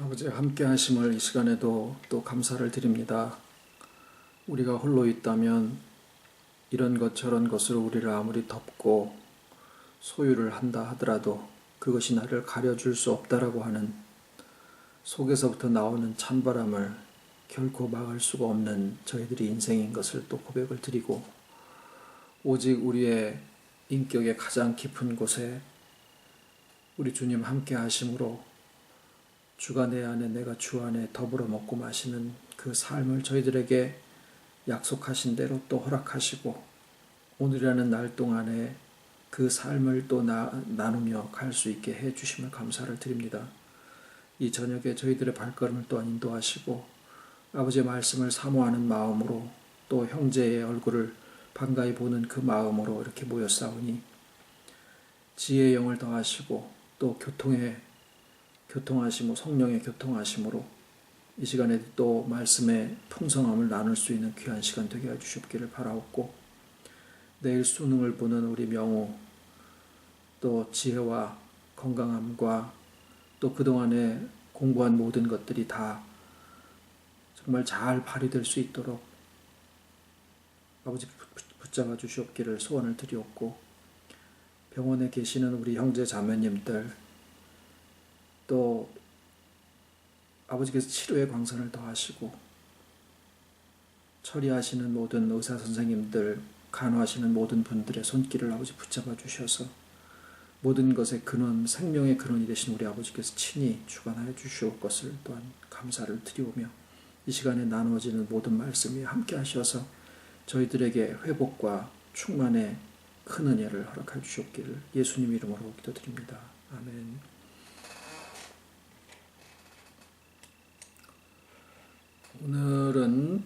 아버지 함께 하심을 이 시간에도 또 감사를 드립니다. 우리가 홀로 있다면 이런 것 저런 것으로 우리를 아무리 덮고 소유를 한다 하더라도 그것이 나를 가려줄 수 없다라고 하는 속에서부터 나오는 찬바람을 결코 막을 수가 없는 저희들의 인생인 것을 또 고백을 드리고, 오직 우리의 인격의 가장 깊은 곳에 우리 주님 함께 하심으로 주가 내 안에 내가 주 안에 더불어 먹고 마시는 그 삶을 저희들에게 약속하신 대로 또 허락하시고, 오늘이라는 날 동안에 그 삶을 또 나누며 갈 수 있게 해 주심을 감사를 드립니다. 이 저녁에 저희들의 발걸음을 또한 인도하시고, 아버지의 말씀을 사모하는 마음으로 또 형제의 얼굴을 반가이 보는 그 마음으로 이렇게 모였사오니 지혜의 영을 더하시고 또 교통하심으로, 성령의 교통하심으로 이 시간에 또 말씀의 풍성함을 나눌 수 있는 귀한 시간 되게 해주시옵기를 바라옵고, 내일 수능을 보는 우리 명호, 또 지혜와 건강함과 또 그동안에 공부한 모든 것들이 다 정말 잘 발휘될 수 있도록 아버지 붙잡아 주시옵기를 소원을 드리옵고, 병원에 계시는 우리 형제 자매님들, 또 아버지께서 치료의 광선을 더하시고 처리하시는 모든 의사 선생님들, 간호하시는 모든 분들의 손길을 아버지 붙잡아 주셔서 모든 것의 근원, 생명의 근원이 되신 우리 아버지께서 친히 주관하여 주시올 것을 또한 감사를 드리오며, 이 시간에 나누어지는 모든 말씀이 함께 하셔서 저희들에게 회복과 충만의 큰 은혜를 허락하여 주시옵기를 예수님 이름으로 기도드립니다. 아멘. 오늘은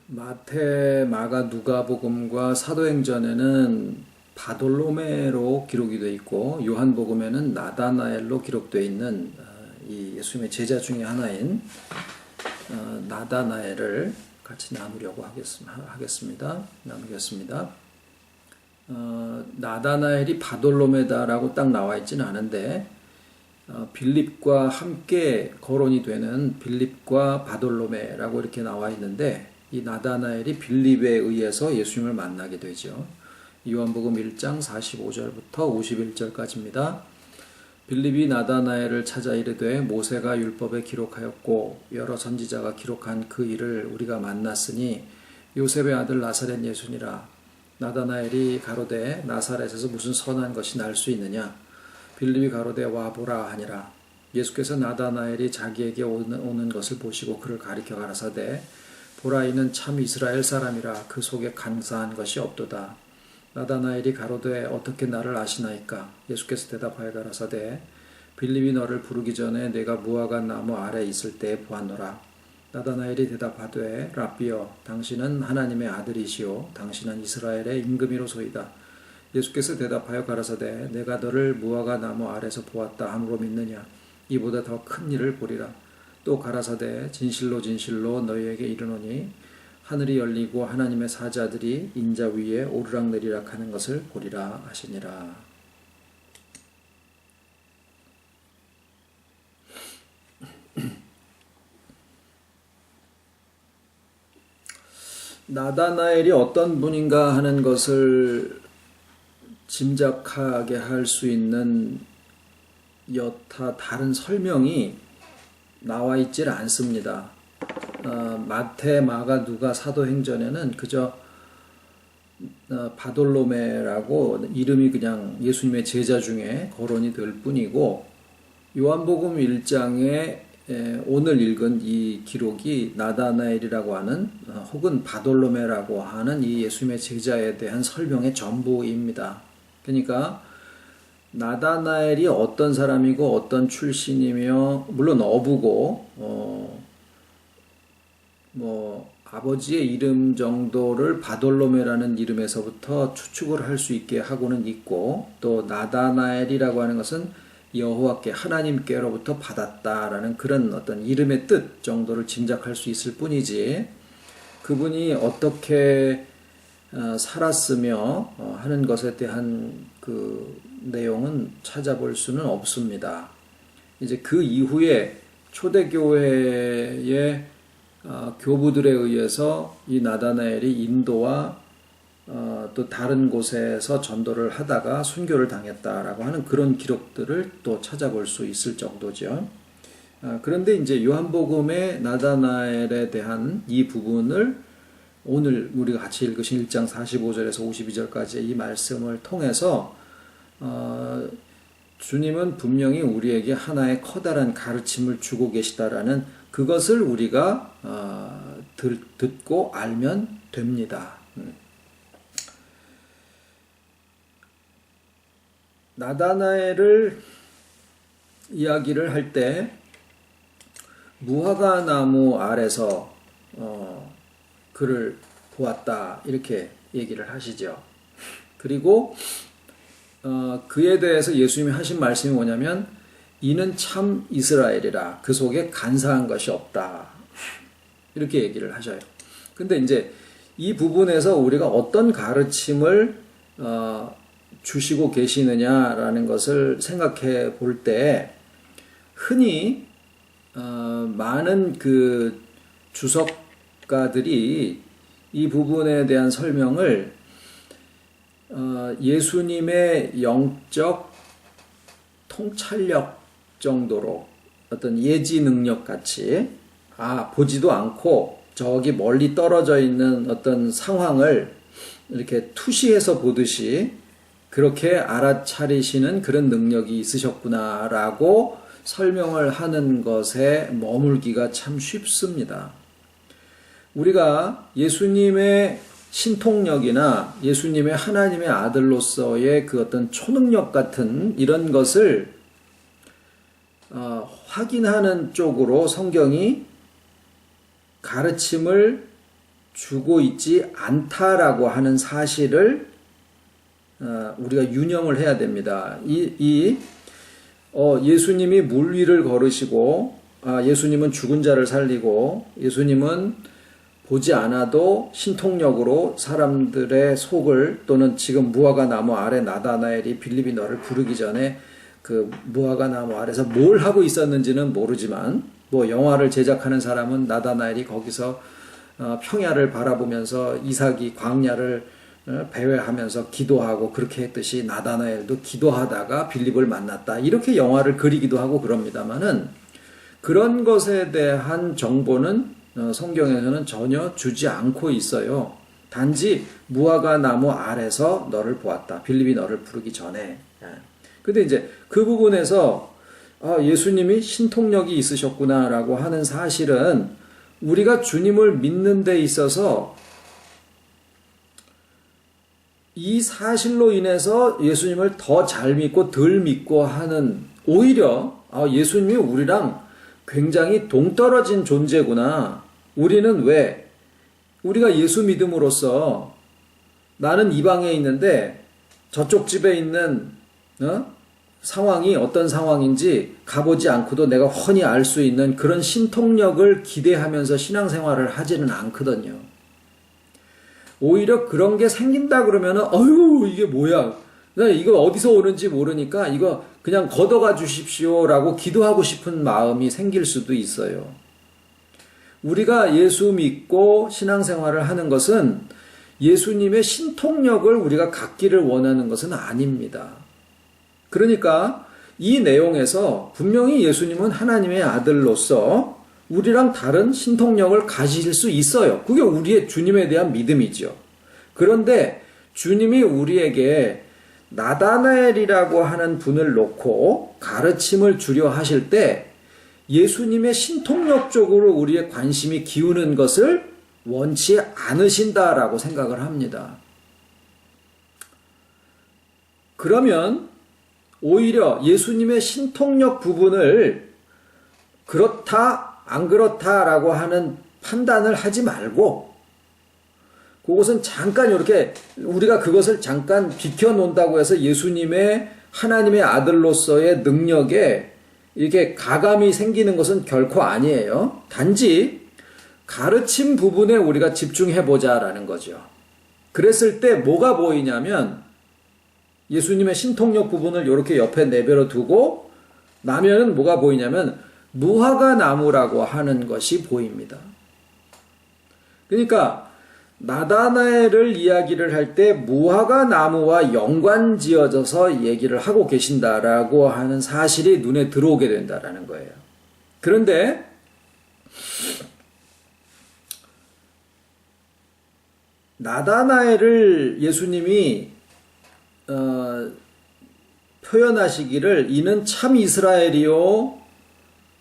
마태, 마가, 누가복음과 사도행전에는 바돌로메로 기록이 되어 있고, 요한복음에는 나다나엘로 기록되어 있는 이 예수님의 제자 중에 하나인 나다나엘을 같이 나누려고 하겠습니다. 나누겠습니다. 나다나엘이 바돌로메다라고 딱 나와 있지는 않은데, 빌립과 함께 거론이 되는 빌립과 바돌로메라고 이렇게 나와 있는데, 이 나다나엘이 빌립에 의해서 예수님을 만나게 되죠. 요한복음 1장 45절부터 51절까지입니다. 빌립이 나다나엘을 찾아 이르되 모세가 율법에 기록하였고 여러 선지자가 기록한 그 일을 우리가 만났으니 요셉의 아들 나사렛 예수니라. 나다나엘이 가로되 나사렛에서 무슨 선한 것이 날 수 있느냐. 빌립이 가로되 와보라 하니라. 예수께서 나다나엘이 자기에게 오는 것을 보시고 그를 가리켜 가라사대 보라, 이는 참 이스라엘 사람이라. 그 속에 간사한 것이 없도다. 나다나엘이 가로되 어떻게 나를 아시나이까. 예수께서 대답하여 가라사대 빌립이 너를 부르기 전에 내가 무화과 나무 아래 있을 때에 보았노라. 나다나엘이 대답하되 랍비여, 당신은 하나님의 아들이시오 당신은 이스라엘의 임금이로소이다. 예수께서 대답하여 가라사대 내가 너를 무화과 나무 아래서 보았다 함으로 믿느냐. 이보다 더 큰 일을 보리라. 또 가라사대 진실로 진실로 너희에게 이르노니 하늘이 열리고 하나님의 사자들이 인자 위에 오르락내리락 하는 것을 보리라 하시니라. 나다나엘이 어떤 분인가 하는 것을 짐작하게 할 수 있는 여타 다른 설명이 나와 있질 않습니다. 마태, 마가, 누가, 사도행전에는 그저 바돌로메라고 이름이 그냥 예수님의 제자 중에 거론이 될 뿐이고, 요한복음 1장에 오늘 읽은 이 기록이 나다나엘이라고 하는 혹은 바돌로메라고 하는 이 예수님의 제자에 대한 설명의 전부입니다. 그러니까 나다나엘이 어떤 사람이고 어떤 출신이며, 물론 어부고 아버지의 이름 정도를 바돌로메라는 이름에서부터 추측을 할 수 있게 하고는 있고, 또 나다나엘이라고 하는 것은 여호와께 하나님께로부터 받았다라는 그런 어떤 이름의 뜻 정도를 짐작할 수 있을 뿐이지, 그분이 어떻게 살았으며 하는 것에 대한 그 내용은 찾아볼 수는 없습니다. 이제 그 이후에 초대교회의 교부들에 의해서 이 나다나엘이 인도와 또 다른 곳에서 전도를 하다가 순교를 당했다라고 하는 그런 기록들을 또 찾아볼 수 있을 정도죠. 그런데 이제 요한복음의 나다나엘에 대한 이 부분을 오늘 우리가 같이 읽으신 1장 45절에서 52절까지의 이 말씀을 통해서 주님은 분명히 우리에게 하나의 커다란 가르침을 주고 계시다라는 그것을 우리가 듣고 알면 됩니다. 나다나엘을 이야기를 할 때 무화과 나무 아래서 그를 보았다 이렇게 얘기를 하시죠. 그리고 그에 대해서 예수님이 하신 말씀이 뭐냐면 이는 참 이스라엘이라 그 속에 간사한 것이 없다 이렇게 얘기를 하셔요. 근데 이제 이 부분에서 우리가 어떤 가르침을 주시고 계시느냐라는 것을 생각해 볼 때 흔히 많은 그 주석가들이 이 부분에 대한 설명을 예수님의 영적 통찰력 정도로 어떤 예지 능력 같이 보지도 않고 저기 멀리 떨어져 있는 어떤 상황을 이렇게 투시해서 보듯이 그렇게 알아차리시는 그런 능력이 있으셨구나라고 설명을 하는 것에 머물기가 참 쉽습니다. 우리가 예수님의 신통력이나 예수님의 하나님의 아들로서의 그 어떤 초능력 같은 이런 것을 확인하는 쪽으로 성경이 가르침을 주고 있지 않다라고 하는 사실을 우리가 유념을 해야 됩니다. 예수님이 물 위를 걸으시고, 예수님은 죽은 자를 살리고, 예수님은 보지 않아도 신통력으로 사람들의 속을 또는 지금 무화과 나무 아래 나다나엘이 빌립이 너를 부르기 전에 그 무화과 나무 아래서 뭘 하고 있었는지는 모르지만 뭐 영화를 제작하는 사람은 나다나엘이 거기서 평야를 바라보면서 이삭이 광야를 배회하면서 기도하고 그렇게 했듯이 나다나엘도 기도하다가 빌립을 만났다 이렇게 영화를 그리기도 하고 그럽니다만은 그런 것에 대한 정보는 성경에서는 전혀 주지 않고 있어요. 단지 무화과 나무 아래서 너를 보았다. 빌립이 너를 부르기 전에. 근데 이제 그 부분에서 예수님이 신통력이 있으셨구나라고 하는 사실은 우리가 주님을 믿는 데 있어서 이 사실로 인해서 예수님을 더 잘 믿고 덜 믿고 하는 오히려 예수님이 우리랑 굉장히 동떨어진 존재구나. 우리는 왜? 우리가 예수 믿음으로써 나는 이방에 있는데 저쪽 집에 있는 상황이 어떤 상황인지 가보지 않고도 내가 훤히 알 수 있는 그런 신통력을 기대하면서 신앙생활을 하지는 않거든요. 오히려 그런 게 생긴다 그러면은 이게 뭐야? 이거 어디서 오는지 모르니까 이거 그냥 걷어가 주십시오라고 기도하고 싶은 마음이 생길 수도 있어요. 우리가 예수 믿고 신앙생활을 하는 것은 예수님의 신통력을 우리가 갖기를 원하는 것은 아닙니다. 그러니까 이 내용에서 분명히 예수님은 하나님의 아들로서 우리랑 다른 신통력을 가지실 수 있어요. 그게 우리의 주님에 대한 믿음이죠. 그런데 주님이 우리에게 나다나엘이라고 하는 분을 놓고 가르침을 주려 하실 때 예수님의 신통력 쪽으로 우리의 관심이 기우는 것을 원치 않으신다라고 생각을 합니다. 그러면 오히려 예수님의 신통력 부분을 그렇다 안 그렇다라고 하는 판단을 하지 말고 그것은 잠깐 이렇게 우리가 그것을 잠깐 비켜놓는다고 해서 예수님의 하나님의 아들로서의 능력에 이렇게 가감이 생기는 것은 결코 아니에요. 단지 가르침 부분에 우리가 집중해보자라는 거죠. 그랬을 때 뭐가 보이냐면 예수님의 신통력 부분을 이렇게 옆에 내버려 두고 나면은 뭐가 보이냐면 무화과 나무라고 하는 것이 보입니다. 그러니까 나다나엘을 이야기를 할 때 무화과 나무와 연관지어져서 얘기를 하고 계신다라고 하는 사실이 눈에 들어오게 된다라는 거예요. 그런데 나다나엘을 예수님이 표현하시기를 이는 참 이스라엘이요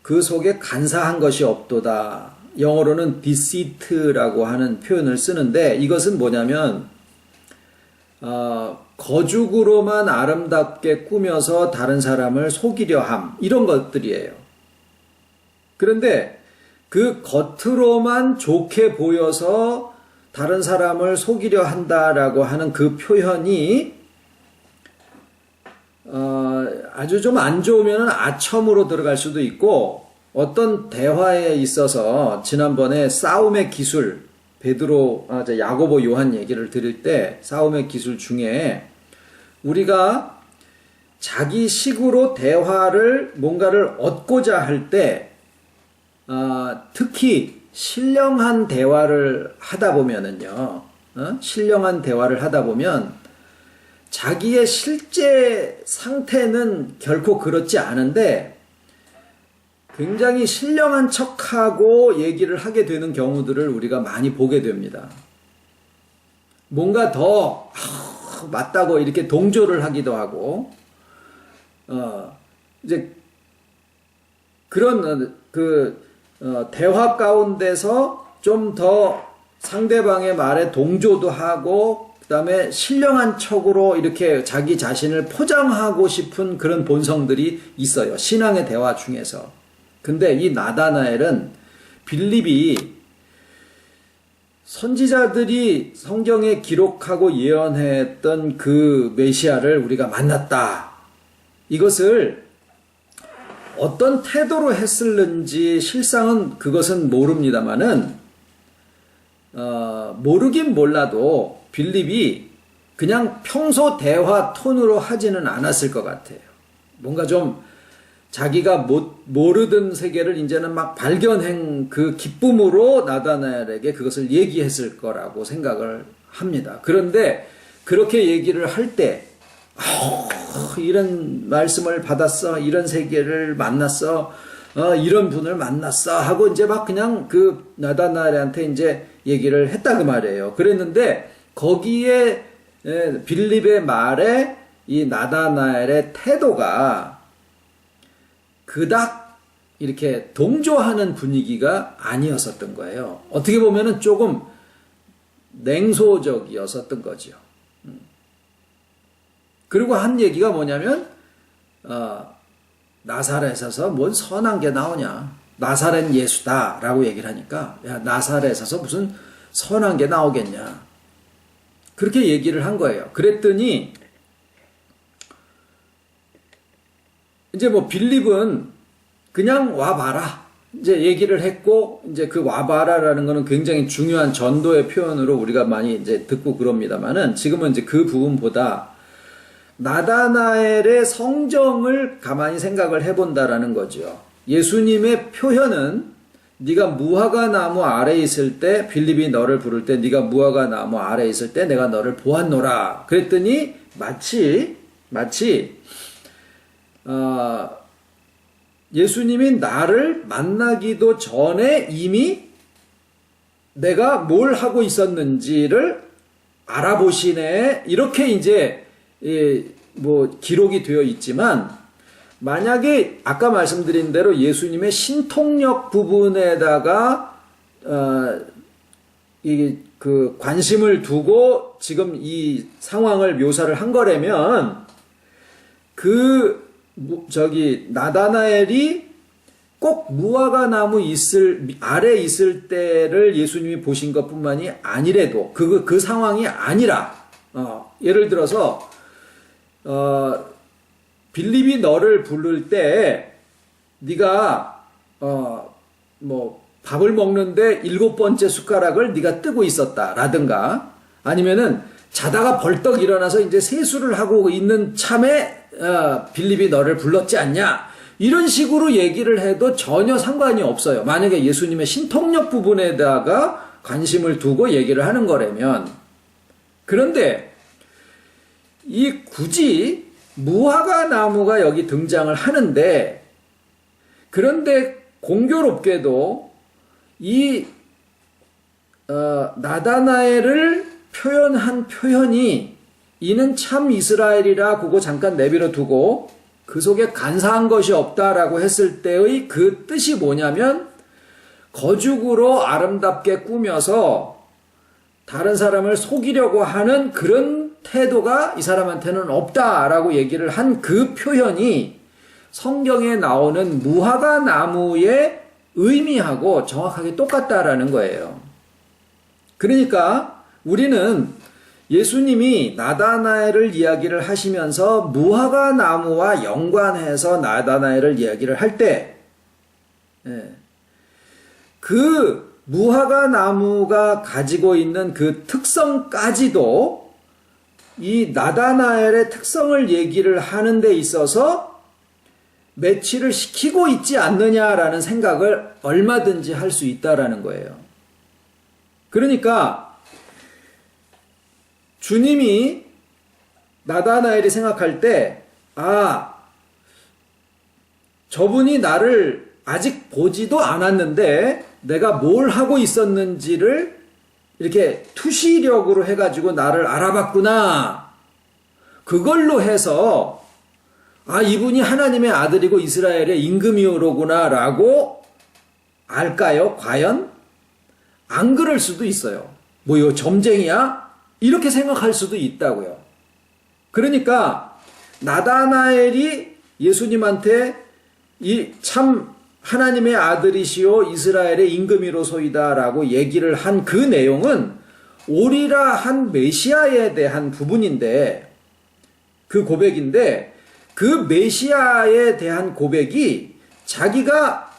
그 속에 간사한 것이 없도다. 영어로는 deceit라고 하는 표현을 쓰는데 이것은 뭐냐면 거죽으로만 아름답게 꾸며서 다른 사람을 속이려 함 이런 것들이에요. 그런데 그 겉으로만 좋게 보여서 다른 사람을 속이려 한다라고 하는 그 표현이 아주 좀 안 좋으면 아첨으로 들어갈 수도 있고 어떤 대화에 있어서 지난번에 싸움의 기술 야고보 요한 얘기를 드릴 때 싸움의 기술 중에 우리가 자기 식으로 대화를 뭔가를 얻고자 할 때 특히 신령한 대화를 하다 보면은요 신령한 대화를 하다 보면 자기의 실제 상태는 결코 그렇지 않은데 굉장히 신령한 척하고 얘기를 하게 되는 경우들을 우리가 많이 보게 됩니다. 뭔가 더 맞다고 이렇게 동조를 하기도 하고 이제 그런 대화 가운데서 좀 더 상대방의 말에 동조도 하고 그다음에 신령한 척으로 이렇게 자기 자신을 포장하고 싶은 그런 본성들이 있어요. 신앙의 대화 중에서. 근데 이 나다나엘은 빌립이 선지자들이 성경에 기록하고 예언했던 그 메시아를 우리가 만났다. 이것을 어떤 태도로 했을는지 실상은 그것은 모릅니다만은 모르긴 몰라도 빌립이 그냥 평소 대화 톤으로 하지는 않았을 것 같아요. 뭔가 좀 자기가 모르던 세계를 이제는 막 발견한 그 기쁨으로 나다나엘에게 그것을 얘기했을 거라고 생각을 합니다. 그런데 그렇게 얘기를 할 때 이런 말씀을 받았어, 이런 세계를 만났어, 이런 분을 만났어 하고 이제 막 그냥 그 나다나엘한테 이제 얘기를 했다 그 말이에요. 그랬는데 거기에 빌립의 말에 이 나다나엘의 태도가 그닥 이렇게 동조하는 분위기가 아니었었던 거예요. 어떻게 보면은 조금 냉소적이었었던 거죠. 그리고 한 얘기가 뭐냐면 나사렛에서 뭔 선한 게 나오냐. 나사렛 예수다라고 얘기를 하니까 야 나사렛에서 무슨 선한 게 나오겠냐. 그렇게 얘기를 한 거예요. 그랬더니 이제 뭐 빌립은 그냥 와봐라. 이제 얘기를 했고, 이제 그 와봐라라는 거는 굉장히 중요한 전도의 표현으로 우리가 많이 이제 듣고 그럽니다만은 지금은 이제 그 부분보다 나다나엘의 성정을 가만히 생각을 해본다라는 거죠. 예수님의 표현은 네가 무화과 나무 아래에 있을 때 빌립이 너를 부를 때 네가 무화과 나무 아래에 있을 때 내가 너를 보았노라. 그랬더니 마치 예수님이 나를 만나기도 전에 이미 내가 뭘 하고 있었는지를 알아보시네. 이렇게 이제 뭐 기록이 되어 있지만 만약에 아까 말씀드린 대로 예수님의 신통력 부분에다가 그 관심을 두고 지금 이 상황을 묘사를 한 거라면 나다나엘이 꼭 무화과 나무 아래 있을 때를 예수님이 보신 것뿐만이 아니래도 그 상황이 아니라 예를 들어서 빌립이 너를 부를 때 네가 뭐 밥을 먹는데 7번째 숟가락을 네가 뜨고 있었다라든가 아니면은 자다가 벌떡 일어나서 이제 세수를 하고 있는 참에 빌립이 너를 불렀지 않냐? 이런 식으로 얘기를 해도 전혀 상관이 없어요. 만약에 예수님의 신통력 부분에다가 관심을 두고 얘기를 하는 거라면. 그런데 이 굳이 무화과 나무가 여기 등장을 하는데, 그런데 공교롭게도 이 나다나엘을 표현한 표현이 이는 참 이스라엘이라 그거 잠깐 내버려 두고 그 속에 간사한 것이 없다라고 했을 때의 그 뜻이 뭐냐면, 거죽으로 아름답게 꾸며서 다른 사람을 속이려고 하는 그런 태도가 이 사람한테는 없다라고 얘기를 한 그 표현이 성경에 나오는 무화과 나무의 의미하고 정확하게 똑같다라는 거예요. 그러니까 우리는 예수님이 나다나엘을 이야기를 하시면서 무화과 나무와 연관해서 나다나엘을 이야기를 할 때, 그 무화과 나무가 가지고 있는 그 특성까지도 이 나다나엘의 특성을 얘기를 하는 데 있어서 매치를 시키고 있지 않느냐라는 생각을 얼마든지 할 수 있다라는 거예요. 그러니까 주님이 나다나엘이 생각할 때, 저분이 나를 아직 보지도 않았는데 내가 뭘 하고 있었는지를 이렇게 투시력으로 해가지고 나를 알아봤구나. 그걸로 해서 이분이 하나님의 아들이고 이스라엘의 임금이로구나 라고 알까요? 과연? 안 그럴 수도 있어요. 이거 점쟁이야? 이렇게 생각할 수도 있다고요. 그러니까 나다나엘이 예수님한테 이 참 하나님의 아들이시오 이스라엘의 임금이로소이다라고 얘기를 한 그 내용은 오리라 한 메시아에 대한 부분인데, 그 고백인데, 그 메시아에 대한 고백이 자기가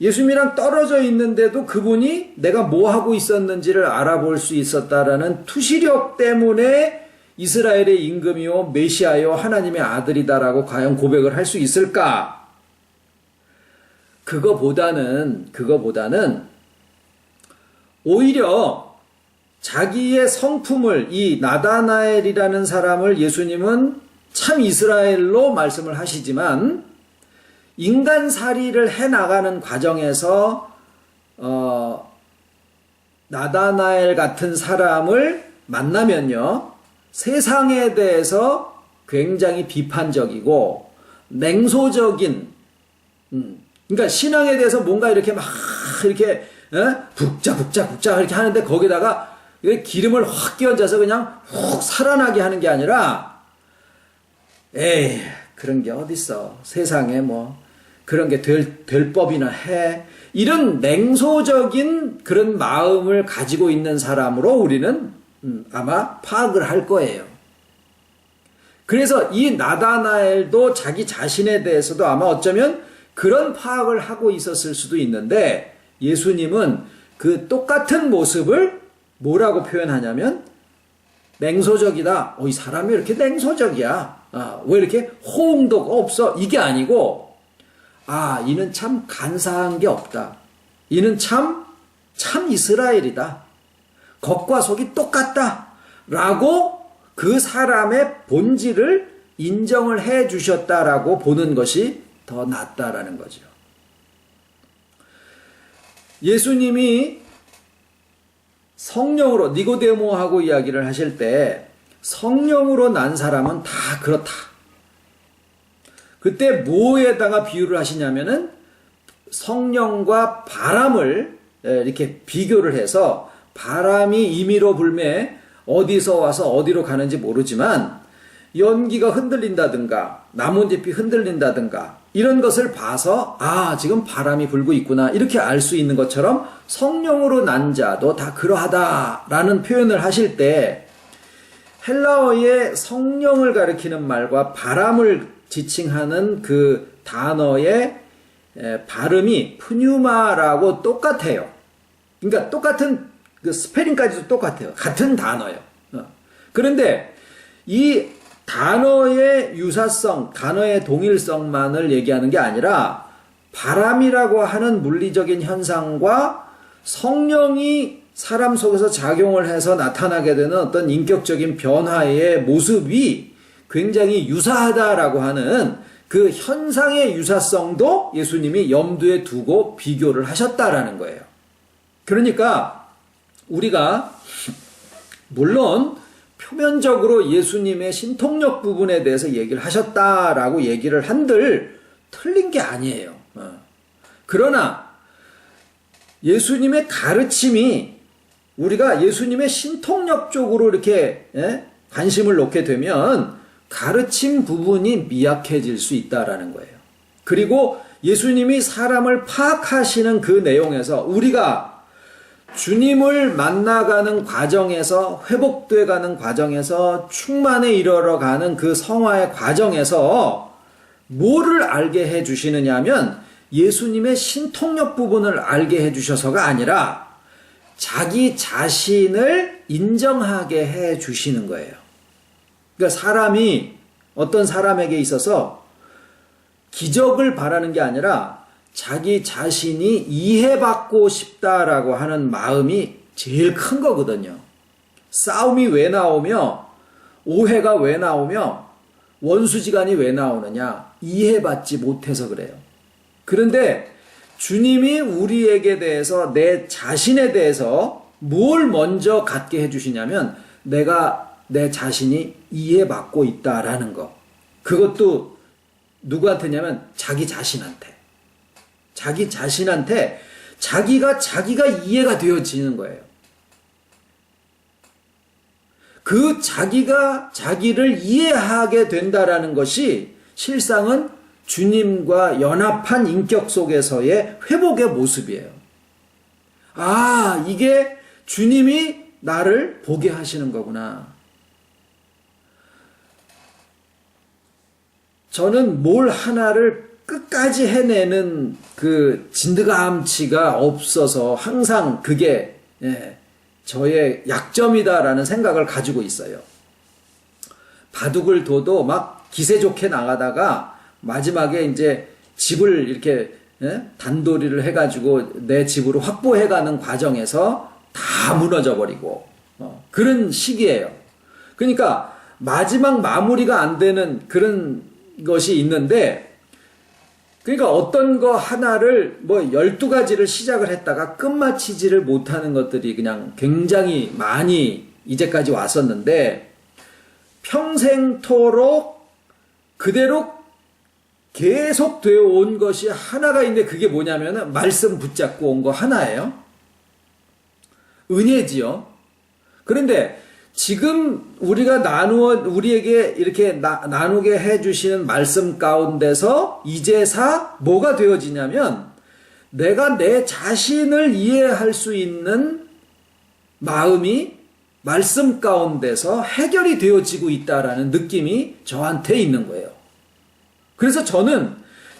예수님이랑 떨어져 있는데도 그분이 내가 뭐 하고 있었는지를 알아볼 수 있었다라는 투시력 때문에 이스라엘의 임금이요 메시아요 하나님의 아들이다라고 과연 고백을 할 수 있을까? 그거보다는 오히려 자기의 성품을, 이 나다나엘이라는 사람을 예수님은 참 이스라엘로 말씀을 하시지만 인간살이를 해나가는 과정에서 나다나엘 같은 사람을 만나면요, 세상에 대해서 굉장히 비판적이고 냉소적인, 그러니까 신앙에 대해서 뭔가 이렇게 막 이렇게 북자 이렇게 하는데 거기다가 기름을 확 끼얹어서 그냥 훅 살아나게 하는 게 아니라, 에이 그런 게 어딨어, 세상에 뭐 그런 게 될 법이나 해, 이런 냉소적인 그런 마음을 가지고 있는 사람으로 우리는 아마 파악을 할 거예요. 그래서 이 나다나엘도 자기 자신에 대해서도 아마 어쩌면 그런 파악을 하고 있었을 수도 있는데, 예수님은 그 똑같은 모습을 뭐라고 표현하냐면 냉소적이다. 이 사람이 이렇게 냉소적이야. 왜 이렇게 호응도가 없어? 이게 아니고, 이는 참 간사한 게 없다. 이는 참 이스라엘이다. 겉과 속이 똑같다. 라고 그 사람의 본질을 인정을 해 주셨다라고 보는 것이 더 낫다라는 거죠. 예수님이 성령으로 니고데모하고 이야기를 하실 때 성령으로 난 사람은 다 그렇다. 그때 뭐에다가 비유를 하시냐면은 성령과 바람을 이렇게 비교를 해서, 바람이 임의로 불매 어디서 와서 어디로 가는지 모르지만 연기가 흔들린다든가 나뭇잎이 흔들린다든가 이런 것을 봐서 지금 바람이 불고 있구나 이렇게 알 수 있는 것처럼 성령으로 난 자도 다 그러하다라는 표현을 하실 때, 헬라어의 성령을 가리키는 말과 바람을 지칭하는 그 단어의 발음이 푸뉴마라고 똑같아요. 그러니까 똑같은 그 스페링까지도 똑같아요. 같은 단어예요. 그런데 이 단어의 유사성, 단어의 동일성만을 얘기하는 게 아니라 바람이라고 하는 물리적인 현상과 성령이 사람 속에서 작용을 해서 나타나게 되는 어떤 인격적인 변화의 모습이 굉장히 유사하다라고 하는 그 현상의 유사성도 예수님이 염두에 두고 비교를 하셨다라는 거예요. 그러니까 우리가 물론 표면적으로 예수님의 신통력 부분에 대해서 얘기를 하셨다라고 얘기를 한들 틀린 게 아니에요. 그러나 예수님의 가르침이 우리가 예수님의 신통력 쪽으로 이렇게 관심을 놓게 되면 가르침 부분이 미약해질 수 있다라는 거예요. 그리고 예수님이 사람을 파악하시는 그 내용에서 우리가 주님을 만나가는 과정에서 회복돼 가는 과정에서 충만에 이르러가는 그 성화의 과정에서 뭐를 알게 해 주시느냐 하면 예수님의 신통력 부분을 알게 해 주셔서가 아니라 자기 자신을 인정하게 해 주시는 거예요. 그러니까 사람이 어떤 사람에게 있어서 기적을 바라는 게 아니라 자기 자신이 이해받고 싶다라고 하는 마음이 제일 큰 거거든요. 싸움이 왜 나오며 오해가 왜 나오며 원수지간이 왜 나오느냐? 이해받지 못해서 그래요. 그런데 주님이 우리에게 대해서 내 자신에 대해서 뭘 먼저 갖게 해주시냐면 내가 내 자신이 이해받고 있다라는 거. 그것도 누구한테냐면 자기 자신한테. 자기 자신한테 자기가 이해가 되어지는 거예요. 그 자기가 자기를 이해하게 된다라는 것이 실상은 주님과 연합한 인격 속에서의 회복의 모습이에요. 아, 이게 주님이 나를 보게 하시는 거구나. 저는 뭘 하나를 끝까지 해내는 그 진드감치가 없어서 항상 그게 저의 약점이다라는 생각을 가지고 있어요. 바둑을 둬도 막 기세 좋게 나가다가 마지막에 이제 집을 이렇게 단도리를 해가지고 내 집으로 확보해가는 과정에서 다 무너져 버리고 그런 시기예요. 그러니까 마지막 마무리가 안 되는 그런 것이 있는데, 그러니까 어떤 거 하나를 뭐 12가지를 시작을 했다가 끝마치지를 못하는 것들이 그냥 굉장히 많이 이제까지 왔었는데, 평생토록 그대로 계속 되어 온 것이 하나가 있는데, 그게 뭐냐면은 말씀 붙잡고 온 거 하나예요. 은혜지요. 그런데 지금 우리가 우리에게 이렇게 나누게 해주시는 말씀 가운데서 이제사 뭐가 되어지냐면, 내가 내 자신을 이해할 수 있는 마음이 말씀 가운데서 해결이 되어지고 있다라는 느낌이 저한테 있는 거예요. 그래서 저는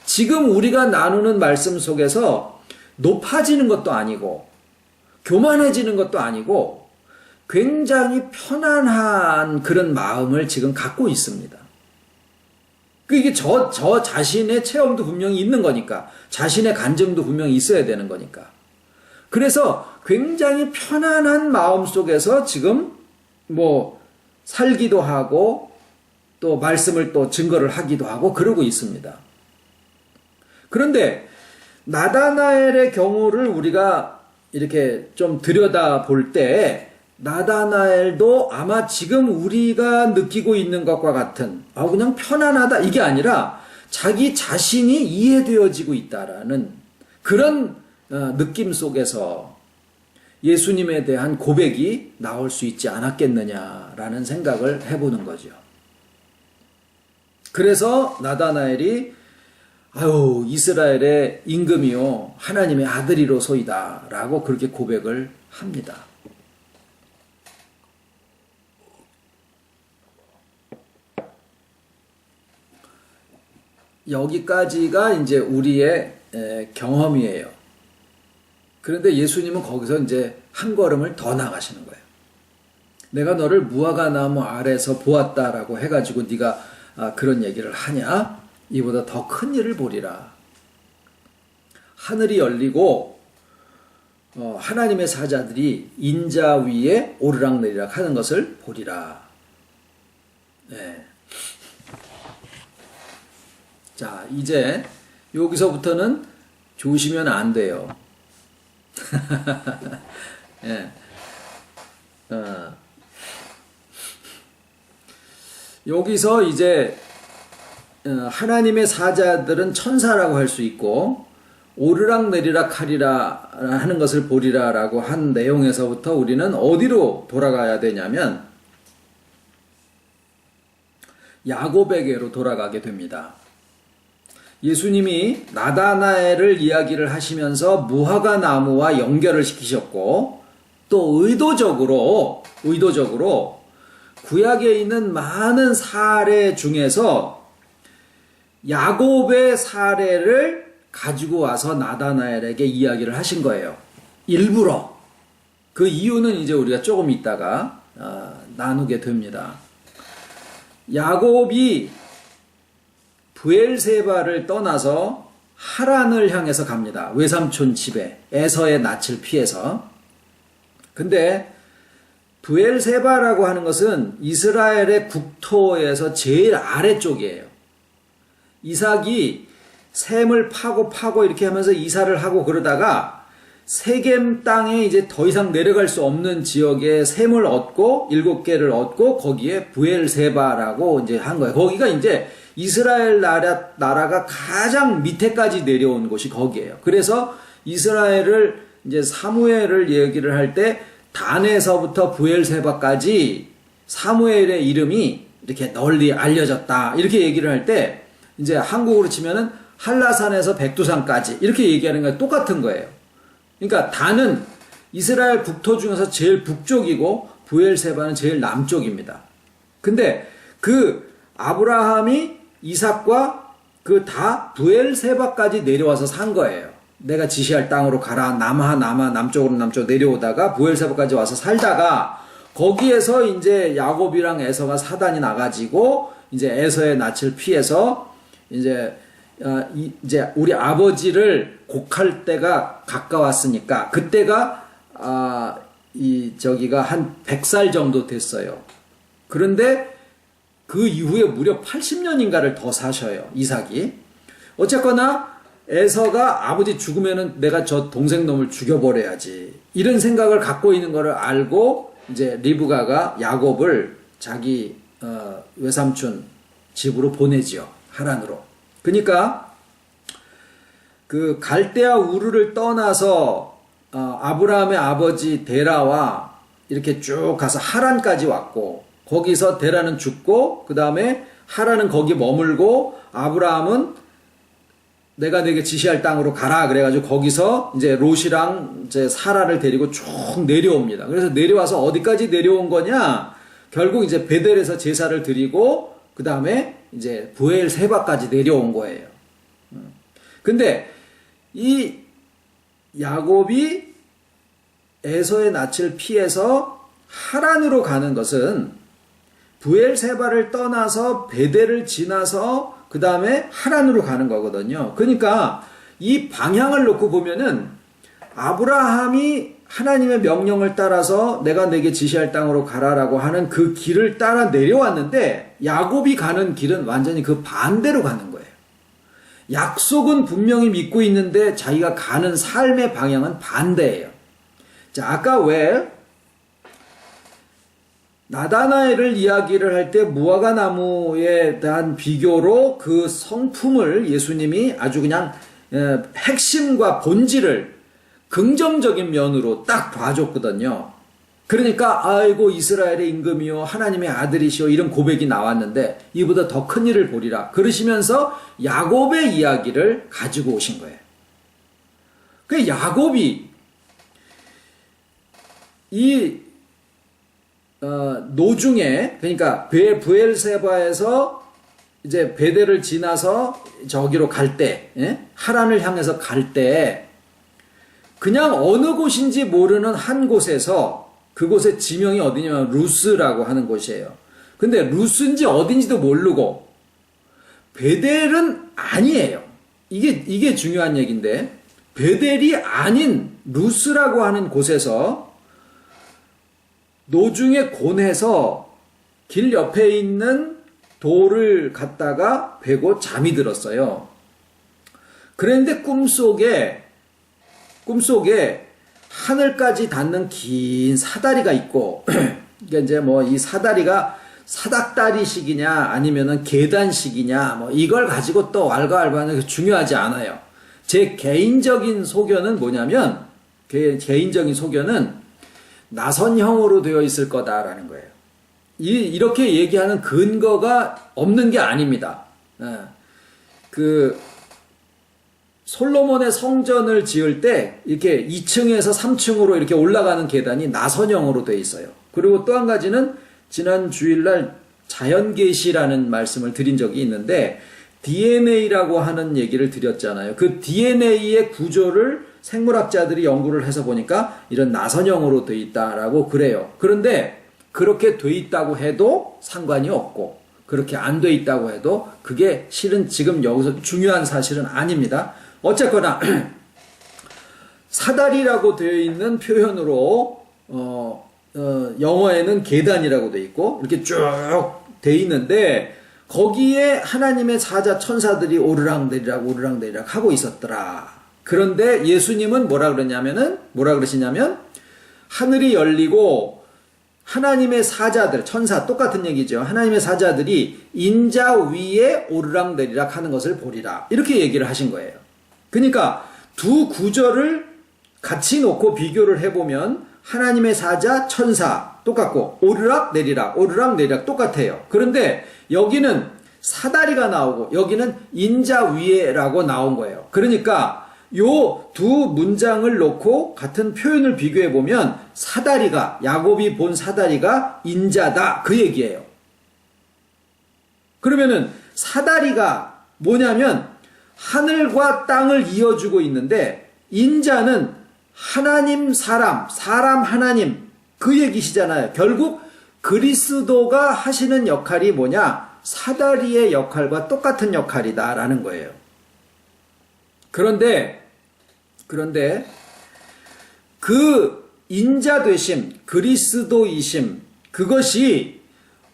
지금 우리가 나누는 말씀 속에서 높아지는 것도 아니고 교만해지는 것도 아니고 굉장히 편안한 그런 마음을 지금 갖고 있습니다. 이게 저 자신의 체험도 분명히 있는 거니까, 자신의 간증도 분명히 있어야 되는 거니까. 그래서 굉장히 편안한 마음 속에서 지금 뭐 살기도 하고 또 말씀을 또 증거를 하기도 하고 그러고 있습니다. 그런데 나다나엘의 경우를 우리가 이렇게 좀 들여다 볼 때, 나다나엘도 아마 지금 우리가 느끼고 있는 것과 같은 그냥 편안하다 이게 아니라 자기 자신이 이해되어지고 있다라는 그런 느낌 속에서 예수님에 대한 고백이 나올 수 있지 않았겠느냐라는 생각을 해보는 거죠. 그래서 나다나엘이 이스라엘의 임금이요 하나님의 아들이로소이다 라고 그렇게 고백을 합니다. 여기까지가 이제 우리의 경험이에요. 그런데 예수님은 거기서 이제 한 걸음을 더 나가시는 거예요. 내가 너를 무화과 나무 아래서 보았다라고 해가지고 네가 그런 얘기를 하냐? 이보다 더 큰 일을 보리라. 하늘이 열리고 하나님의 사자들이 인자 위에 오르락내리락 하는 것을 보리라. 네. 자, 이제 여기서부터는 조심하면 안 돼요. 네. 여기서 이제 하나님의 사자들은 천사라고 할 수 있고 오르락내리락 하리라 하는 것을 보리라 라고 한 내용에서부터 우리는 어디로 돌아가야 되냐면 야곱에게로 돌아가게 됩니다. 예수님이 나다나엘을 이야기를 하시면서 무화과 나무와 연결을 시키셨고 또 의도적으로 구약에 있는 많은 사례 중에서 야곱의 사례를 가지고 와서 나다나엘에게 이야기를 하신 거예요. 일부러. 그 이유는 이제 우리가 조금 있다가 나누게 됩니다. 야곱이 브엘세바를 떠나서 하란을 향해서 갑니다. 외삼촌 집에 에서의 낯을 피해서. 근데 브엘세바라고 하는 것은 이스라엘의 국토에서 제일 아래쪽이에요. 이삭이 셈을 파고 이렇게 하면서 이사를 하고 그러다가 세겜 땅에 이제 더 이상 내려갈 수 없는 지역에 셈을 얻고 7개를 얻고 거기에 브엘세바라고 이제 한 거예요. 거기가 이제 이스라엘 나라가 가장 밑에까지 내려온 곳이 거기에요. 그래서 이스라엘을 이제 사무엘을 얘기를 할 때 단에서부터 브엘세바까지 사무엘의 이름이 이렇게 널리 알려졌다. 이렇게 얘기를 할 때 이제 한국으로 치면은 한라산에서 백두산까지 이렇게 얘기하는 거 똑같은 거예요. 그러니까 단은 이스라엘 국토 중에서 제일 북쪽이고 브엘세바는 제일 남쪽입니다. 근데 그 아브라함이 이삭과 그 다 브엘세바까지 내려와서 산 거예요. 내가 지시할 땅으로 가라. 남쪽으로 내려오다가 브엘세바까지 와서 살다가 거기에서 이제 야곱이랑 에서가 사단이 나가지고 이제 에서의 낯을 피해서 이제 우리 아버지를 곡할 때가 가까웠으니까 그때가 저기가 한 100살 정도 됐어요. 그런데 그 이후에 무려 80년인가를 더 사셔요. 이삭이. 어쨌거나 에서가 아버지 죽으면은 내가 저 동생 놈을 죽여버려야지. 이런 생각을 갖고 있는 거를 알고 이제 리브가가 야곱을 자기 외삼촌 집으로 보내지요. 하란으로. 그러니까 그 갈대아 우르를 떠나서 아브라함의 아버지 데라와 이렇게 쭉 가서 하란까지 왔고 거기서 데라는 죽고 그 다음에 하란은 거기 머물고 아브라함은 내가 내게 지시할 땅으로 가라 그래가지고 거기서 이제 롯이랑 이제 사라를 데리고 쭉 내려옵니다. 그래서 내려와서 어디까지 내려온 거냐? 결국 이제 베델에서 제사를 드리고 그 다음에 이제 브엘세바까지 내려온 거예요. 근데 이 야곱이 에서의 낯을 피해서 하란으로 가는 것은 브엘세바를 떠나서 베델을 지나서 그 다음에 하란으로 가는 거거든요. 그러니까 이 방향을 놓고 보면은 아브라함이 하나님의 명령을 따라서 내가 내게 지시할 땅으로 가라라고 하는 그 길을 따라 내려왔는데 야곱이 가는 길은 완전히 그 반대로 가는 거예요. 약속은 분명히 믿고 있는데 자기가 가는 삶의 방향은 반대예요. 자, 아까 왜 나다나엘을 이야기를 할 때 무화과 나무에 대한 비교로 그 성품을 예수님이 아주 그냥 핵심과 본질을 긍정적인 면으로 딱 봐줬거든요. 그러니까 아이고 이스라엘의 임금이요 하나님의 아들이시오 이런 고백이 나왔는데 이보다 더 큰 일을 보리라 그러시면서 야곱의 이야기를 가지고 오신 거예요. 그 야곱이 이 노중에 그러니까 브엘세바에서 이제 베델을 지나서 저기로 갈 때 하란을 향해서 갈 때 그냥 어느 곳인지 모르는 한 곳에서 그곳의 지명이 어디냐면 루스라고 하는 곳이에요. 근데 루스인지 어딘지도 모르고 베델은 아니에요. 이게 중요한 얘기인데 베델이 아닌 루스라고 하는 곳에서 노중에 곤해서 길 옆에 있는 돌을 갖다가 베고 잠이 들었어요. 그런데 꿈속에 하늘까지 닿는 긴 사다리가 있고, 그러니까 이제 뭐 이 사다리가 사닥다리식이냐 아니면은 계단식이냐 뭐 이걸 가지고 또 왈가왈부하는 게 중요하지 않아요. 제 개인적인 소견은 뭐냐면 개인적인 소견은 나선형으로 되어 있을 거다라는 거예요. 이렇게 얘기하는 근거가 없는 게 아닙니다. 솔로몬의 성전을 지을 때 이렇게 2층에서 3층으로 이렇게 올라가는 계단이 나선형으로 되어 있어요. 그리고 또 한 가지는 지난 주일날 자연계시라는 말씀을 드린 적이 있는데 DNA라고 하는 얘기를 드렸잖아요. 그 DNA의 구조를 생물학자들이 연구를 해서 보니까 이런 나선형으로 되어 있다라고 그래요. 그런데 그렇게 되어 있다고 해도 상관이 없고 그렇게 안 되어 있다고 해도 그게 실은 지금 여기서 중요한 사실은 아닙니다. 어쨌거나 사다리라고 되어 있는 표현으로 영어에는 계단이라고 되어 있고 이렇게 쭉 되어 있는데 거기에 하나님의 사자 천사들이 오르락내리락 하고 있었더라. 그런데 예수님은 뭐라 그러시냐면 하늘이 열리고 하나님의 사자들, 천사 똑같은 얘기죠. 하나님의 사자들이 인자 위에 오르락내리락 하는 것을 보리라. 이렇게 얘기를 하신 거예요. 그러니까 두 구절을 같이 놓고 비교를 해보면 하나님의 사자, 천사 똑같고 오르락내리락 똑같아요. 그런데 여기는 사다리가 나오고 여기는 인자 위에라고 나온 거예요. 그러니까 요 두 문장을 놓고 같은 표현을 비교해 보면 야곱이 본 사다리가 인자다 그 얘기예요. 그러면은 사다리가 뭐냐면 하늘과 땅을 이어주고 있는데 인자는 하나님 사람 하나님 그 얘기시잖아요. 결국 그리스도가 하시는 역할이 뭐냐? 사다리의 역할과 똑같은 역할이다라는 거예요. 그런데 그 인자 되심, 그리스도이심 그것이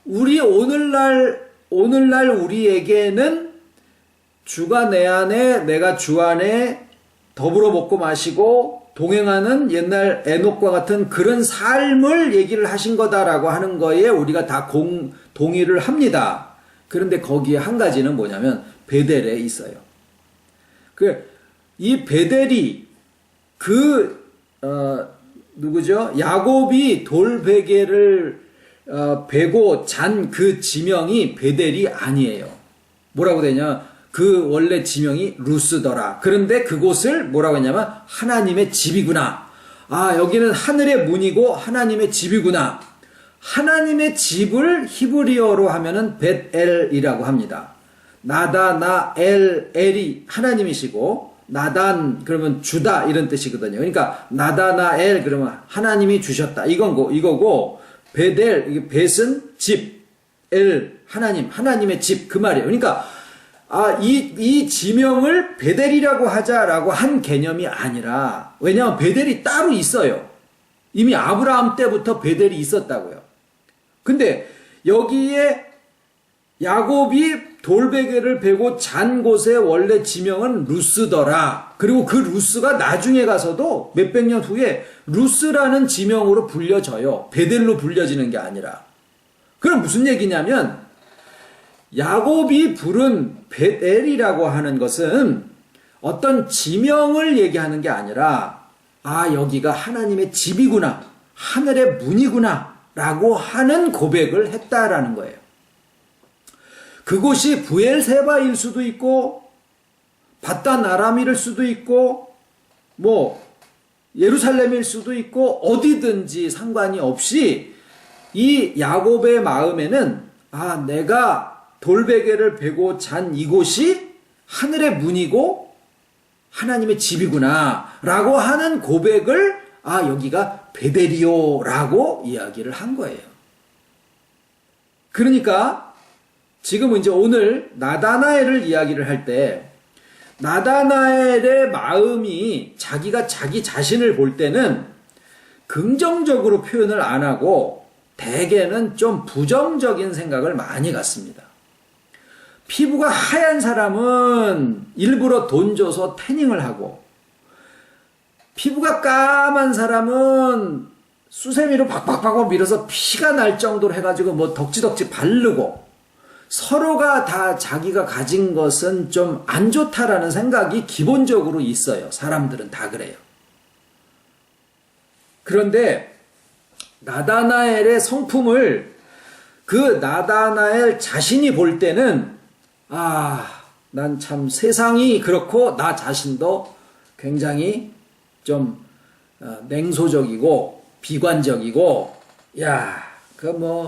우리 오늘날 우리에게는 주가 내 안에 내가 주 안에 더불어 먹고 마시고 동행하는 옛날 에녹과 같은 그런 삶을 얘기를 하신 거다라고 하는 거에 우리가 다 동의를 합니다. 그런데 거기에 한 가지는 뭐냐면 베델에 있어요. 이 베델이 누구죠? 야곱이 돌베개를 베고 잔 그 지명이 베델이 아니에요. 뭐라고 되냐? 그 원래 지명이 루스더라. 그런데 그곳을 뭐라고 했냐면 하나님의 집이구나. 아, 여기는 하늘의 문이고 하나님의 집이구나. 하나님의 집을 히브리어로 하면은 벳엘이라고 합니다. 엘이 하나님이시고 나단 그러면 주다 이런 뜻이거든요. 그러니까 나다나엘 그러면 하나님이 주셨다. 이거고 베델 이게 벳은 집, 엘 하나님의 집 그 말이에요. 그러니까 이 지명을 베델이라고 하자라고 한 개념이 아니라 왜냐하면 베델이 따로 있어요. 이미 아브라함 때부터 베델이 있었다고요. 근데 여기에 야곱이 돌베개를 베고 잔 곳의 원래 지명은 루스더라. 그리고 그 루스가 나중에 가서도 몇백 년 후에 루스라는 지명으로 불려져요. 베델로 불려지는 게 아니라. 그럼 무슨 얘기냐면 야곱이 부른 벳엘이라고 하는 것은 어떤 지명을 얘기하는 게 아니라 여기가 하나님의 집이구나. 하늘의 문이구나. 라고 하는 고백을 했다라는 거예요. 그곳이 부엘세바일 수도 있고 바단 아람일 수도 있고 예루살렘일 수도 있고 어디든지 상관이 없이 이 야곱의 마음에는 내가 돌베개를 베고 잔 이곳이 하늘의 문이고 하나님의 집이구나 라고 하는 고백을 아, 여기가 베델이요라고 이야기를 한 거예요. 그러니까 지금 이제 오늘 나다나엘을 이야기를 할 때 나다나엘의 마음이 자기가 자기 자신을 볼 때는 긍정적으로 표현을 안 하고 대개는 좀 부정적인 생각을 많이 갖습니다. 피부가 하얀 사람은 일부러 돈 줘서 태닝을 하고, 피부가 까만 사람은 수세미로 박박박 밀어서 피가 날 정도로 해가지고 뭐 덕지덕지 바르고, 서로가 다 자기가 가진 것은 좀 안 좋다라는 생각이 기본적으로 있어요. 사람들은 다 그래요. 그런데 나다나엘의 성품을 그 나다나엘 자신이 볼 때는 난 참 세상이 그렇고 나 자신도 굉장히 좀 냉소적이고 비관적이고,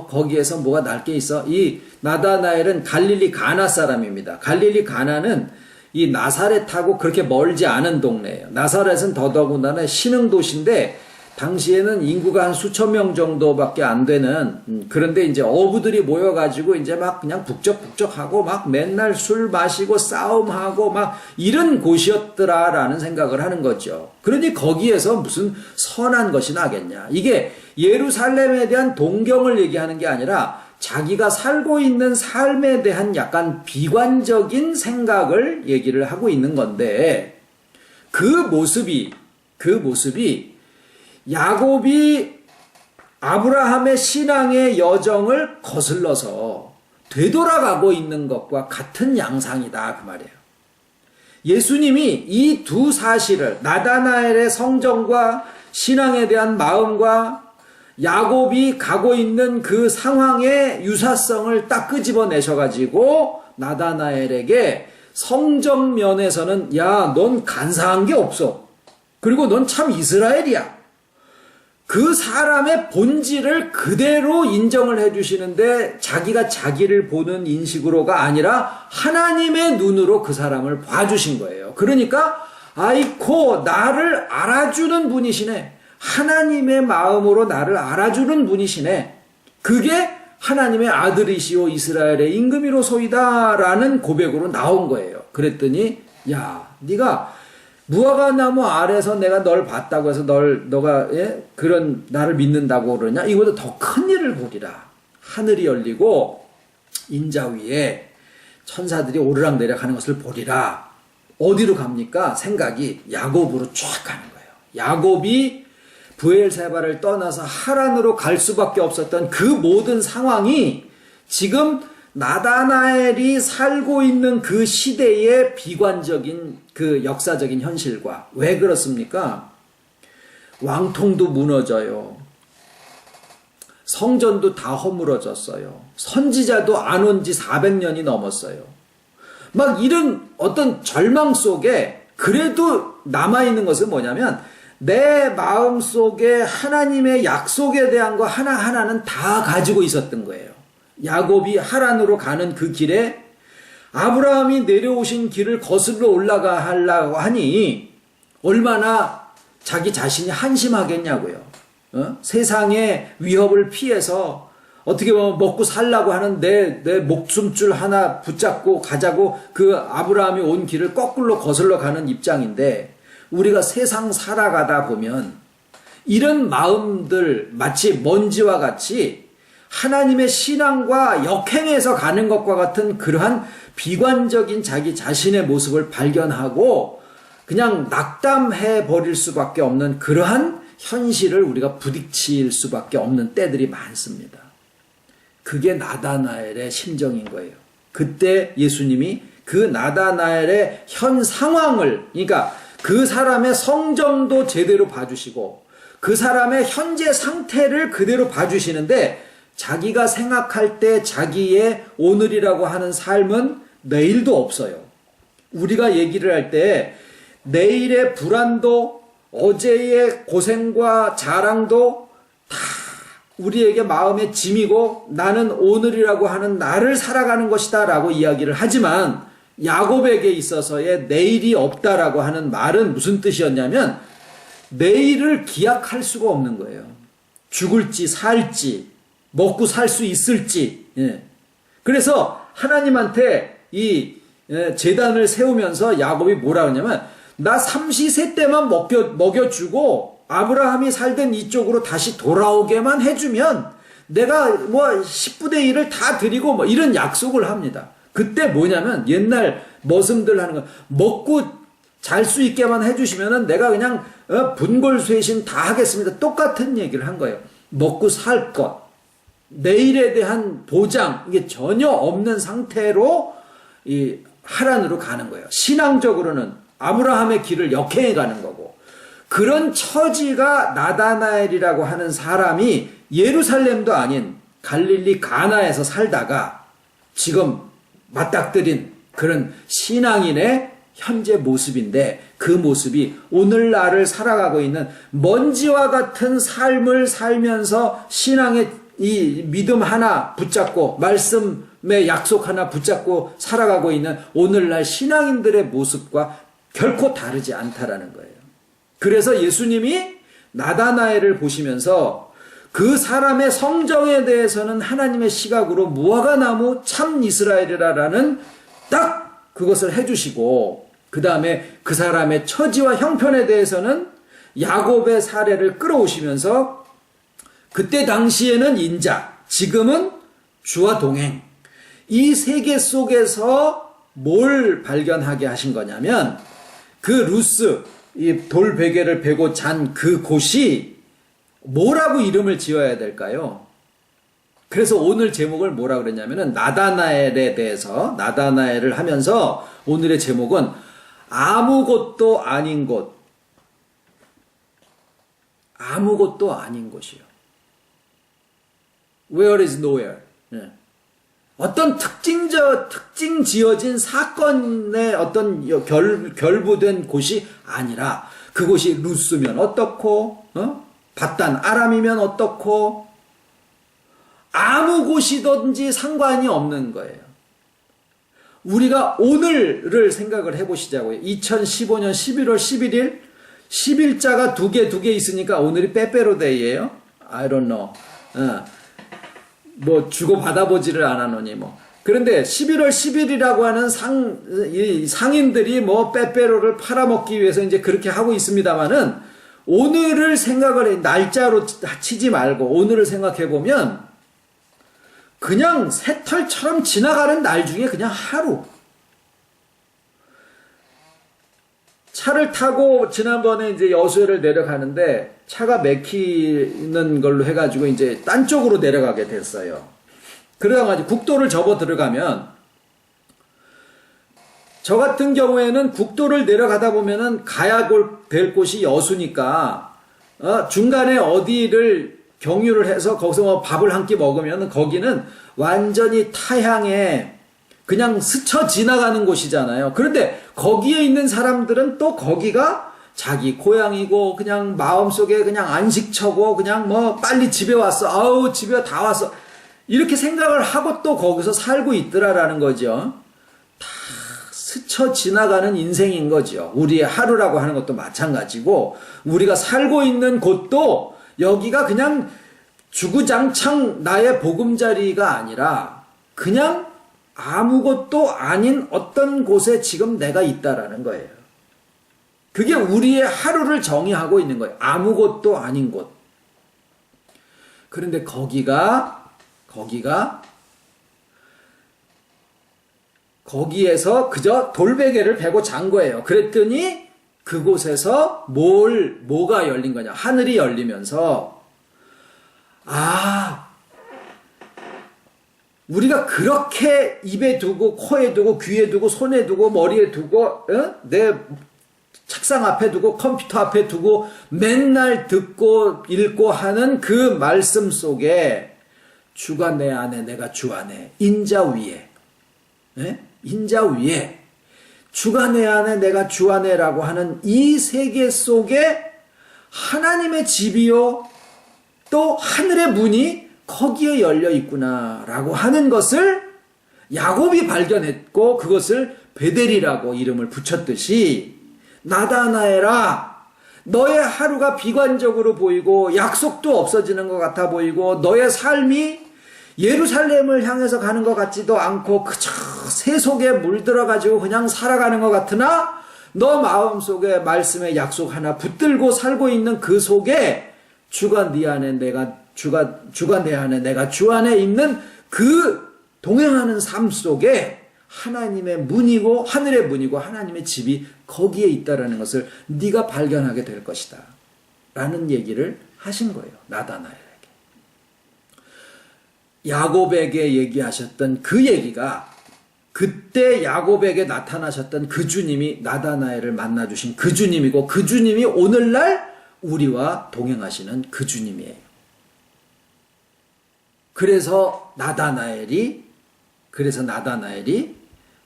거기에서 뭐가 날 게 있어? 이 나다나엘은 갈릴리 가나 사람입니다. 갈릴리 가나는 이 나사렛하고 그렇게 멀지 않은 동네예요. 나사렛은 더더군다나 신흥도시인데 당시에는 인구가 한 수천 명 정도밖에 안 되는, 그런데 이제 어부들이 모여가지고 이제 막 그냥 북적북적하고 막 맨날 술 마시고 싸움하고 막 이런 곳이었더라라는 생각을 하는 거죠. 그러니 거기에서 무슨 선한 것이 나겠냐. 이게 예루살렘에 대한 동경을 얘기하는 게 아니라 자기가 살고 있는 삶에 대한 약간 비관적인 생각을 얘기를 하고 있는 건데, 그 모습이 야곱이 아브라함의 신앙의 여정을 거슬러서 되돌아가고 있는 것과 같은 양상이다, 그 말이에요. 예수님이 이 두 사실을, 나다나엘의 성정과 신앙에 대한 마음과 야곱이 가고 있는 그 상황의 유사성을 딱 끄집어내셔가지고 나다나엘에게 성정 면에서는 넌 간사한 게 없어. 그리고 넌 참 이스라엘이야. 그 사람의 본질을 그대로 인정을 해주시는데, 자기가 자기를 보는 인식으로가 아니라 하나님의 눈으로 그 사람을 봐주신 거예요. 그러니까 아이코, 나를 알아주는 분이시네. 하나님의 마음으로 나를 알아주는 분이시네. 그게 하나님의 아들이시오 이스라엘의 임금이로소이다라는 고백으로 나온 거예요. 그랬더니 네가 무화과 나무 아래서 내가 널 봤다고 해서 너가 그런 나를 믿는다고 그러냐? 이거보다 더 큰 일을 보리라. 하늘이 열리고 인자 위에 천사들이 오르락내리락 하는 것을 보리라. 어디로 갑니까? 생각이 야곱으로 쫙 가는 거예요. 야곱이 브엘세바를 떠나서 하란으로 갈 수밖에 없었던 그 모든 상황이 지금 나다나엘이 살고 있는 그 시대의 비관적인 그 역사적인 현실과, 왜 그렇습니까? 왕통도 무너져요. 성전도 다 허물어졌어요. 선지자도 안 온 지 400년이 넘었어요. 막 이런 어떤 절망 속에 그래도 남아있는 것은 뭐냐면, 내 마음속에 하나님의 약속에 대한 거 하나하나는 다 가지고 있었던 거예요. 야곱이 하란으로 가는 그 길에 아브라함이 내려오신 길을 거슬러 올라가 하려고 하니 얼마나 자기 자신이 한심하겠냐고요. 세상의 위협을 피해서 어떻게 보면 먹고 살라고 하는 내 목숨줄 하나 붙잡고 가자고 그 아브라함이 온 길을 거꾸로 거슬러 가는 입장인데, 우리가 세상 살아가다 보면 이런 마음들 마치 먼지와 같이 하나님의 신앙과 역행해서 가는 것과 같은 그러한 비관적인 자기 자신의 모습을 발견하고 그냥 낙담해 버릴 수밖에 없는 그러한 현실을 우리가 부딪힐 수밖에 없는 때들이 많습니다. 그게 나다나엘의 심정인 거예요. 그때 예수님이 그 나다나엘의 현 상황을, 그러니까 그 사람의 성정도 제대로 봐주시고 그 사람의 현재 상태를 그대로 봐주시는데, 자기가 생각할 때 자기의 오늘이라고 하는 삶은 내일도 없어요. 우리가 얘기를 할 때 내일의 불안도 어제의 고생과 자랑도 다 우리에게 마음의 짐이고 나는 오늘이라고 하는 나를 살아가는 것이다 라고 이야기를 하지만, 야곱에게 있어서의 내일이 없다라고 하는 말은 무슨 뜻이었냐면, 내일을 기약할 수가 없는 거예요. 죽을지 살지 먹고 살 수 있을지. 예. 그래서 하나님한테 이 제단을 세우면서 야곱이 뭐라 그러냐면 나 삼시세 때만 먹여주고 아브라함이 살던 이쪽으로 다시 돌아오게만 해주면 내가 뭐 10분의 1을 다 드리고 뭐 이런 약속을 합니다. 그때 뭐냐면 옛날 머슴들 하는 거 먹고 잘 수 있게만 해주시면은 내가 그냥 분골쇄신 다 하겠습니다. 똑같은 얘기를 한 거예요. 먹고 살 것, 내일에 대한 보장 이게 전혀 없는 상태로 이 하란으로 가는 거예요. 신앙적으로는 아브라함의 길을 역행해 가는 거고 그런 처지가 나다나엘이라고 하는 사람이 예루살렘도 아닌 갈릴리 가나에서 살다가 지금 맞닥뜨린 그런 신앙인의 현재 모습인데 그 모습이 오늘날을 살아가고 있는 먼지와 같은 삶을 살면서 신앙의 이 믿음 하나 붙잡고 말씀의 약속 하나 붙잡고 살아가고 있는 오늘날 신앙인들의 모습과 결코 다르지 않다라는 거예요. 그래서 예수님이 나다나엘을 보시면서 그 사람의 성정에 대해서는 하나님의 시각으로 무화과나무 참 이스라엘이라는 딱 그것을 해주시고 그 다음에 그 사람의 처지와 형편에 대해서는 야곱의 사례를 끌어오시면서 그때 당시에는 인자, 지금은 주와 동행 이 세계 속에서 뭘 발견하게 하신 거냐면 그 루스 이 돌베개를 베고 잔 그 곳이 뭐라고 이름을 지어야 될까요? 그래서 오늘 제목을 뭐라 그랬냐면은 나다나엘에 대해서 나다나엘을 하면서 오늘의 제목은 아무것도 아닌 곳, 아무것도 아닌 곳이요. Where is nowhere. 네. 어떤 특징 지어진 사건의 어떤 결부된 곳이 아니라 그곳이 루스면 어떻고, 바단 아람이면 어떻고, 아무 곳이든지 상관이 없는 거예요. 우리가 오늘을 생각을 해보시자고요. 2015년 11월 11일 11자가 두 개 있으니까 오늘이 빼빼로데이예요. I don't know. 뭐 주고 받아보지를 않았노니 뭐. 그런데 11월 10일이라고 하는 상인들이 뭐 빼빼로를 팔아먹기 위해서 이제 그렇게 하고 있습니다만은 오늘을 생각을 날짜로 치지 말고 오늘을 생각해 보면 그냥 새털처럼 지나가는 날 중에 그냥 하루. 차를 타고 지난번에 이제 여수를 내려가는데 차가 막히는 걸로 해가지고 이제 딴 쪽으로 내려가게 됐어요. 그래가지고 국도를 접어 들어가면 저 같은 경우에는 국도를 내려가다 보면은 가야 될 곳이 여수니까 중간에 어디를 경유를 해서 거기서 뭐 밥을 한 끼 먹으면 거기는 완전히 타향에 그냥 스쳐 지나가는 곳이잖아요. 그런데 거기에 있는 사람들은 또 거기가 자기 고향이고 그냥 마음속에 그냥 안식처고 그냥 뭐 빨리 집에 왔어. 아우 집에 다 왔어. 이렇게 생각을 하고 또 거기서 살고 있더라라는 거죠. 다 스쳐 지나가는 인생인 거죠. 우리의 하루라고 하는 것도 마찬가지고 우리가 살고 있는 곳도 여기가 그냥 주구장창 나의 보금자리가 아니라 그냥 아무것도 아닌 어떤 곳에 지금 내가 있다라는 거예요. 그게 우리의 하루를 정의하고 있는 거예요. 아무것도 아닌 곳. 그런데 거기에서 그저 돌베개를 베고 잔 거예요. 그랬더니 그곳에서 뭐가 열린 거냐. 하늘이 열리면서 우리가 그렇게 입에 두고 코에 두고 귀에 두고 손에 두고 머리에 두고 내 책상 앞에 두고 컴퓨터 앞에 두고 맨날 듣고 읽고 하는 그 말씀 속에 주가 내 안에 내가 주 안에 인자 위에 인자 위에 주가 내 안에 내가 주 안에라고 하는 이 세계 속에 하나님의 집이요 또 하늘의 문이 거기에 열려 있구나라고 하는 것을 야곱이 발견했고 그것을 베델이라고 이름을 붙였듯이 나다나엘아 너의 하루가 비관적으로 보이고 약속도 없어지는 것 같아 보이고 너의 삶이 예루살렘을 향해서 가는 것 같지도 않고 그저 세속에 물들어가지고 그냥 살아가는 것 같으나 너 마음속에 말씀의 약속 하나 붙들고 살고 있는 그 속에 주가 네 안에 주가 내 안에 내가 주 안에 있는 그 동행하는 삶 속에 하나님의 문이고 하늘의 문이고 하나님의 집이 거기에 있다라는 것을 네가 발견하게 될 것이다 라는 얘기를 하신 거예요. 나다나엘에게. 야곱에게 얘기하셨던 그 얘기가 그때 야곱에게 나타나셨던 그 주님이 나다나엘을 만나주신 그 주님이고 그 주님이 오늘날 우리와 동행하시는 그 주님이에요. 그래서 나다나엘이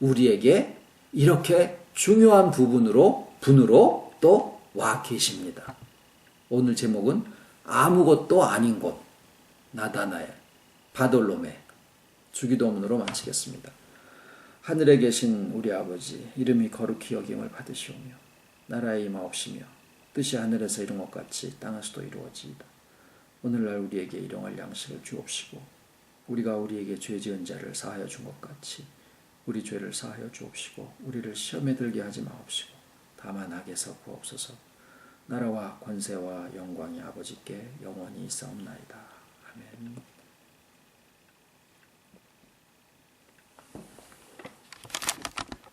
우리에게 이렇게 중요한 분으로 또 와 계십니다. 오늘 제목은 아무것도 아닌 곳, 나다나엘, 바돌로메, 주기도문으로 마치겠습니다. 하늘에 계신 우리 아버지, 이름이 거룩히 여김을 받으시오며 나라의 임하옵시며 뜻이 하늘에서 이룬 것 같이 땅에서도 이루어지이다. 오늘날 우리에게 일용할 양식을 주옵시고 우리가 우리에게 죄 지은 자를 사하여 준 것 같이 우리 죄를 사하여 주옵시고 우리를 시험에 들게 하지 마옵시고 다만 악에서 구하옵소서. 나라와 권세와 영광이 아버지께 영원히 있사옵나이다. 아멘.